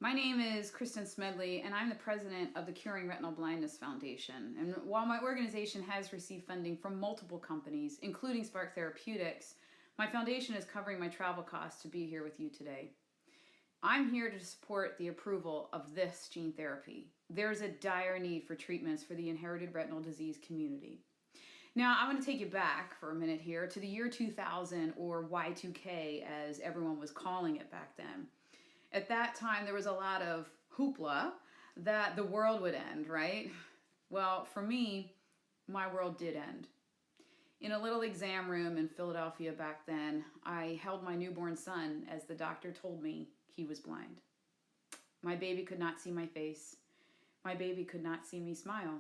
My name is Kristin Smedley, and I'm the president of the Curing Retinal Blindness Foundation. And while my organization has received funding from multiple companies, including Spark Therapeutics, my foundation is covering my travel costs to be here with you today. I'm here to support the approval of this gene therapy. There's a dire need for treatments for the inherited retinal disease community. Now, I'm going to take you back for a minute here to the year 2000, or Y2K as everyone was calling it back then. At that time, there was a lot of hoopla that the world would end, right? Well, for me, my world did end. In a little exam room in Philadelphia back then, I held my newborn son as the doctor told me he was blind. My baby could not see my face. My baby could not see me smile.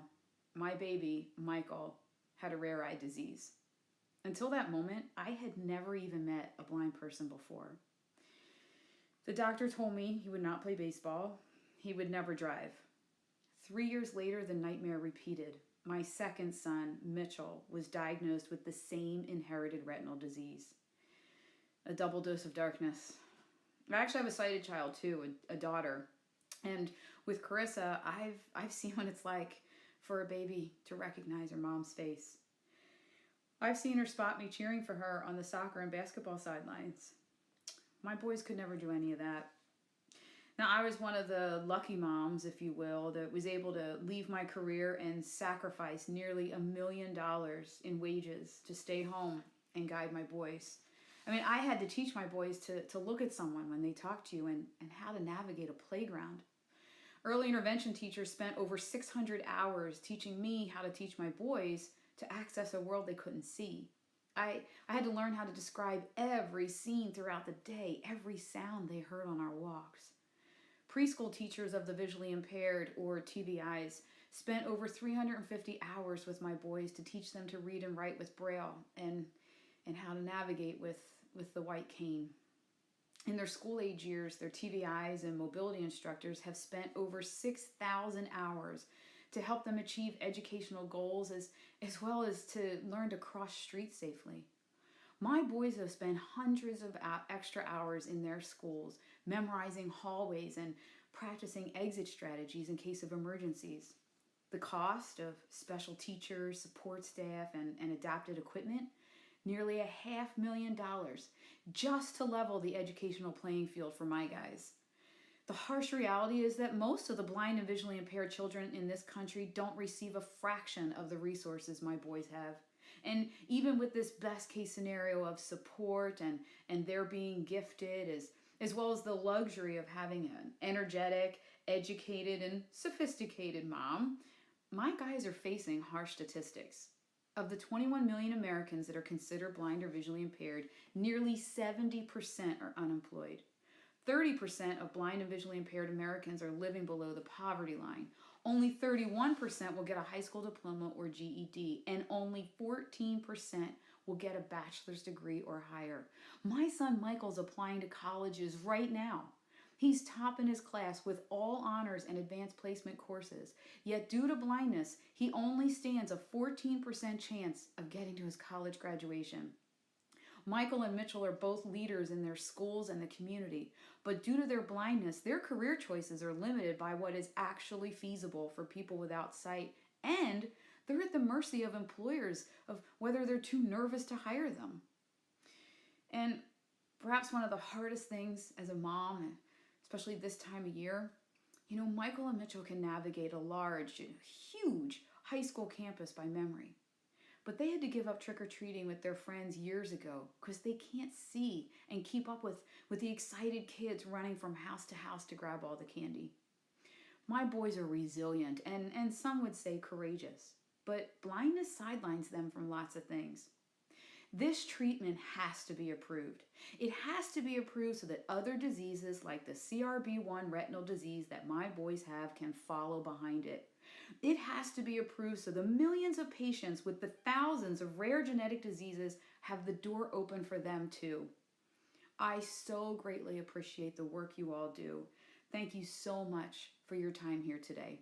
My baby, Michael, had a rare eye disease. Until that moment, I had never even met a blind person before. The doctor told me he would not play baseball. He would never drive. 3 years later, the nightmare repeated. My second son, Mitchell, was diagnosed with the same inherited retinal disease. A double dose of darkness. I actually have a sighted child too, a daughter. And with Carissa, I've seen what it's like for a baby to recognize her mom's face. I've seen her spot me cheering for her on the soccer and basketball sidelines. My boys could never do any of that. Now, I was one of the lucky moms, if you will, that was able to leave my career and sacrifice nearly $1 million in wages to stay home and guide my boys. I mean, I had to teach my boys to look at someone when they talk to you and how to navigate a playground. Early intervention teachers spent over 600 hours teaching me how to teach my boys to access a world they couldn't see. I had to learn how to describe every scene throughout the day, every sound they heard on our walks. Preschool teachers of the visually impaired, or TVIs, spent over 350 hours with my boys to teach them to read and write with Braille and how to navigate with the white cane. In their school age years, their TVIs and mobility instructors have spent over 6,000 hours to help them achieve educational goals as well as to learn to cross streets safely. My boys have spent hundreds of extra hours in their schools memorizing hallways and practicing exit strategies in case of emergencies. The cost of special teachers, support staff, and adapted equipment, nearly $500,000 just to level the educational playing field for my guys. The harsh reality is that most of the blind and visually impaired children in this country don't receive a fraction of the resources my boys have. And even with this best case scenario of support and their being gifted, as well as the luxury of having an energetic, educated, and sophisticated mom, my guys are facing harsh statistics. Of the 21 million Americans that are considered blind or visually impaired, nearly 70% are unemployed. 30% of blind and visually impaired Americans are living below the poverty line. Only 31% will get a high school diploma or GED, and only 14% will get a bachelor's degree or higher. My son Michael's applying to colleges right now. He's top in his class with all honors and advanced placement courses. Yet due to blindness, he only stands a 14% chance of getting to his college graduation. Michael and Mitchell are both leaders in their schools and the community, but due to their blindness, their career choices are limited by what is actually feasible for people without sight, and they're at the mercy of employers of whether they're too nervous to hire them. And perhaps one of the hardest things as a mom, especially this time of year, Michael and Mitchell can navigate a large, huge high school campus by memory. But they had to give up trick-or-treating with their friends years ago because they can't see and keep up with the excited kids running from house to house to grab all the candy. My boys are resilient and some would say courageous, but blindness sidelines them from lots of things. This treatment has to be approved. It has to be approved so that other diseases like the CRB1 retinal disease that my boys have can follow behind it. It has to be approved so the millions of patients with the thousands of rare genetic diseases have the door open for them too. I so greatly appreciate the work you all do. Thank you so much for your time here today.